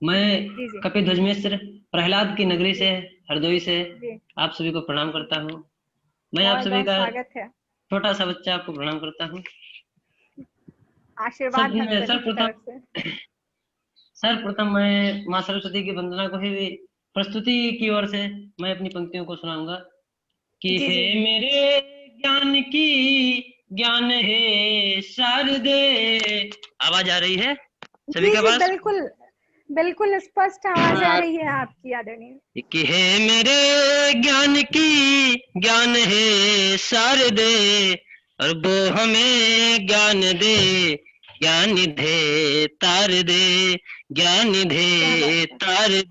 मैं जी जी कपिध्वज मिश्र प्रहलाद की नगरी से हरदोई से जी। आप सभी को प्रणाम करता हूँ। मैं आप बहुत सभी बहुत का स्वागत है। छोटा सा बच्चा आपको प्रणाम करता हूँ। आशीर्वाद हम सभी की सर्वप्रथम तरफ से। सर्वप्रथम मैं माँ सरस्वती की वंदना को ही प्रस्तुति की ओर से मैं अपनी पंक्तियों को सुनाऊंगा कि जी हे जी मेरे ज्ञान की ज्ञान है शारदे। आवाज आ रही है सभी जी के जी, पास? बिल्कुल बिल्कुल स्पष्ट आवाज आ रही है आपकी आदरणीय। कि है मेरे ज्ञान की ज्ञान है शारदे, और वो हमें ज्ञान दे, ज्ञान दे तार दे, ज्ञान दे क्या बात है। तार दे।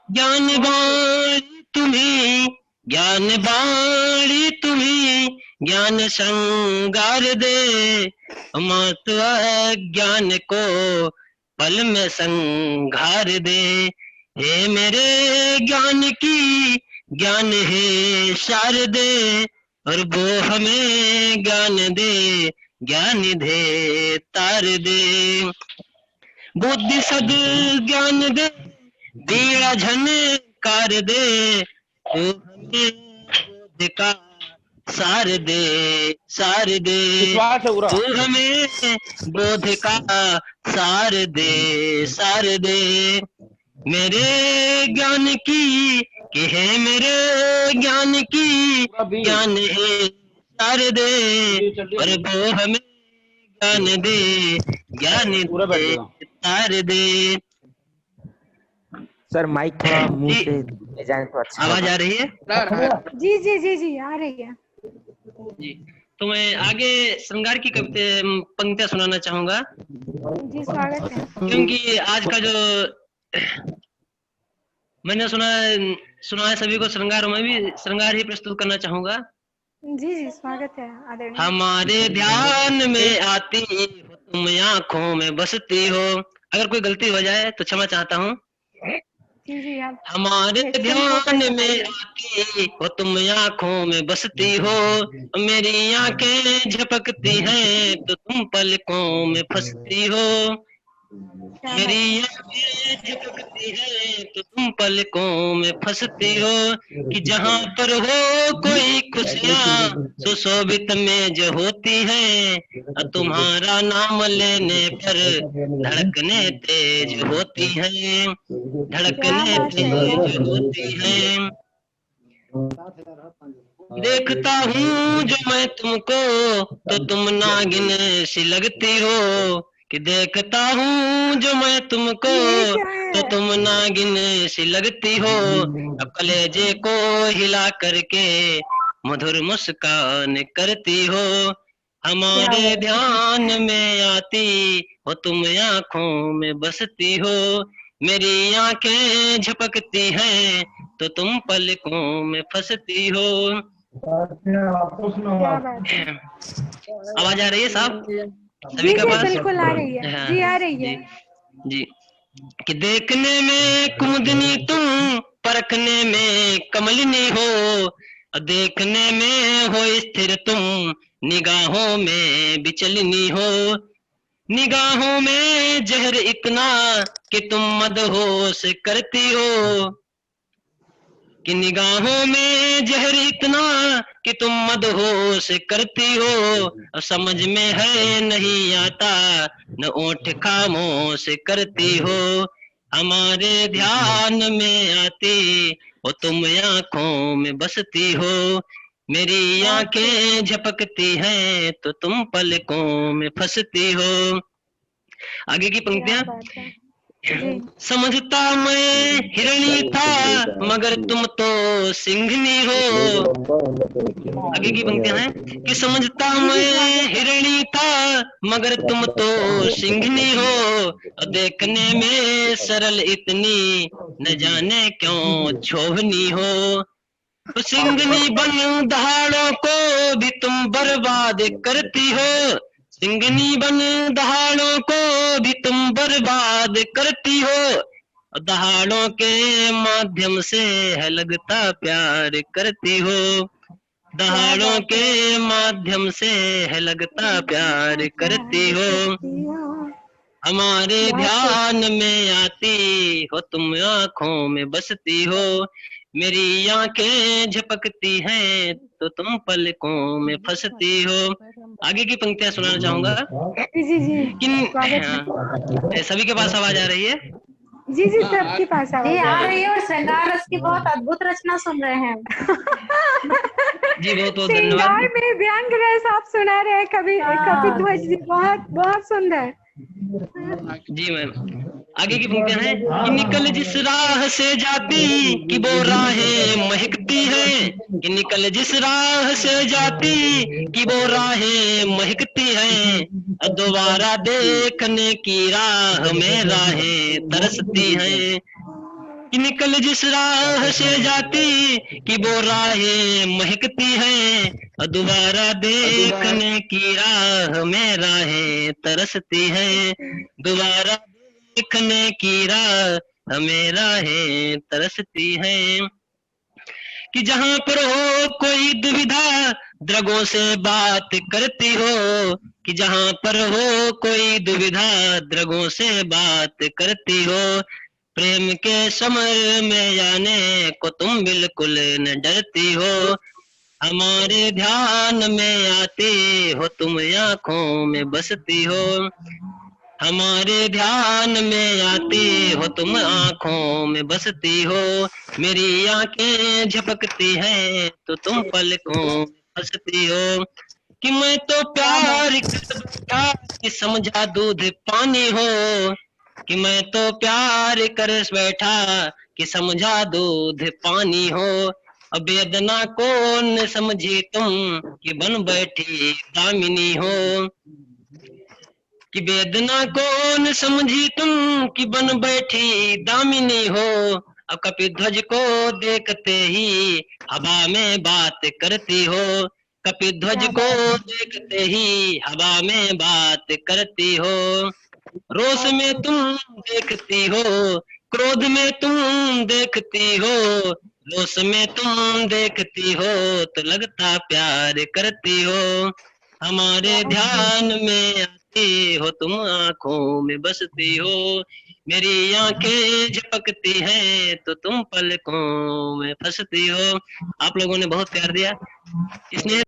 ज्ञान बहुत खूब। बाणी तुम्ही, ज्ञान बाणी तुम्ही, ज्ञान श्रृंगार दे, महत्व ज्ञान को पल में संघार दे। हे मेरे ज्ञान की ज्ञान है शारदे, और वो हमें ज्ञान दे, ज्ञान दे तार दे। बुद्धि सद ज्ञान दे, दीड़ा झनकार दे, तू हमें बोध का सार दे, सार दे। तू हमें बोध का सार दे, सार दे। मेरे ज्ञान की कि है मेरे ज्ञान की ज्ञान है सार दे, और वो हमें ज्ञान दे, ज्ञान दे तार दे। सर माइक थोड़ा मुंह जी से ले जाए तो अच्छा आवाज होगा। आ रही है? जी जी जी जी, आ रही है। जी तो मैं आगे श्रृंगार की पंक्तियां सुनाना चाहूंगा, जी स्वागत है। क्योंकि आज का जो मैंने सुना है सभी को श्रृंगार, मैं भी श्रृंगार ही प्रस्तुत करना चाहूंगा। जी जी स्वागत है आदरणीय। हमारे ध्यान में आती हो तुम, आंखों में बसती हो। अगर कोई गलती हो जाए तो क्षमा चाहता हूँ। जी जी, आप हमारे निश्चिंत होकर ध्यान में सुनाइए। आती हो तुम, आंखों में बसती हो, मेरी आंखें झपकती हैं तो तुम पलकों में फंसती हो। क्या मेरी बात है। आंखें झपकती हैं तो तुम पलकों में फंसती हो, कि जहाँ पर हो कोई खुशियाँ सुशोभित मेज होती है, और तुम्हारा नाम लेने पर धड़कने तेज होती हैं, क्या धड़कने बात है, क्या तेज बात होती हैं। देखता हूँ जो मैं तुमको तो तुम नागिन सी लगती हो, कि देखता हूँ जो मैं तुमको है। ये क्या तो है। तुम नागिन सी लगती हो। अब कलेजे को हिला करके मधुर मुस्कान करती हो, क्या हमारे बात है। ध्यान में आती हो तुम, आंखों में बसती हो, मेरी आंखें झपकती हैं तो तुम पलकों में फंसती हो। क्या बात है। आवाज आ रही है साहब सभी जी के जी पास? बिल्कुल आ रही है। हाँ जी आ रही जी है। जी। कि देखने में कुमुदनी तुम, परखने में कमलिनी हो, और देखने में हो स्थिर तुम, निगाहों में बिचलनी हो। निगाहों में जहर इतना कि तुम मदहोश करती हो, कि निगाहों में जहर इतना कि तुम मदहोश करती हो, और समझ में है नहीं आता न ओठ खामोश करती हो। हमारे ध्यान में आती हो तुम, आंखों में बसती हो, मेरी बहुत खूब। आंखें झपकती हैं तो तुम पलकों में फंसती हो। आगे की क्या पंक्तियां। बात है। जी समझता मैं हिरणी था मगर तुम तो सिंघनी हो। आगे की पंक्तियां हैं कि समझता जी जी मैं स्वागत है। हिरणी था मगर तुम तो सिंघनी हो, और देखने में सरल इतनी न जाने क्यों क्षोभनी हो। तो सिंघनी बन दहाड़ों को भी तुम बर्बाद करती हो, सिंघनी बन दहाड़ों को भी तुम बर्बाद करती हो, दहाड़ों के माध्यम से है लगता प्यार करती हो, क्या दहाड़ों बात के है। माध्यम से है लगता प्यार करती हो। प्यार करती हो। हमारे बहुत खूब। ध्यान में आती हो तुम, आंखों में बसती हो, मेरी आंखें झपकती हैं तो तुम पलकों में फंसती हो। आगे की पंक्तियां सुनाना चाहूंगा। जी जी जी, किन स्वागत है। हाँ, सभी के पास आवाज आ रही है? जी जी, सबके पास जी आवाज आ है। रही है, और श्रृंगार रस की बहुत अद्भुत रचना सुन रहे हैं। जी बहुत बहुत श्रृंगार धन्यवाद। में व्यंग रस आप सुना रहे हैं कवि कपिध्वज जी, बहुत बहुत सुंदर। जी मैम, आगे की पंक्तियां हैं कि निकल जिस राह से जाती कि वो राहें महकती है, कि निकल जिस राह से जाती कि वो राहें महकती है, दोबारा देखने की राह में राहें तरसती हैं। कि निकल जिस राह से जाती कि वो राहें महकती हैं, और दोबारा देखने की राह में राहें तरसती हैं, दोबारा देखने की राह में राहें तरसती हैं। कि जहाँ पर हो कोई दुविधा द्रगों से बात करती हो, कि जहाँ पर हो कोई दुविधा द्रगों से बात करती हो, प्रेम के समर में जाने को तुम बिल्कुल न डरती हो, हमारे ध्यान में आती हो तुम, आंखों में बसती हो, हमारे ध्यान में आती हो तुम, आंखों में बसती हो, मेरी आंखें झपकती हैं तो तुम पलकों में फंसती हो। कि मैं तो प्यार कर बैठा कि समझा दूध पानी हो, कि मैं तो प्यार कर बैठा कि समझा दूध पानी हो, अब वेदना कौन समझी तुम कि बन बैठी दामिनी हो, कि वेदना कौन समझी तुम कि बन बैठी दामिनी हो, अब कपिध्वज को देखते ही हवा में बात करती हो, कपिध्वज को देखते ही हवा में बात करती हो, रोष में तुम देखती हो, क्रोध में तुम देखती हो, रोष में तुम देखती हो तो लगता प्यार करती हो, हमारे ध्यान में आती हो तुम, आंखों में बसती हो, मेरी आंखें झपकती हैं तो तुम पलकों में फंसती हो। आप लोगों ने बहुत प्यार दिया, इसने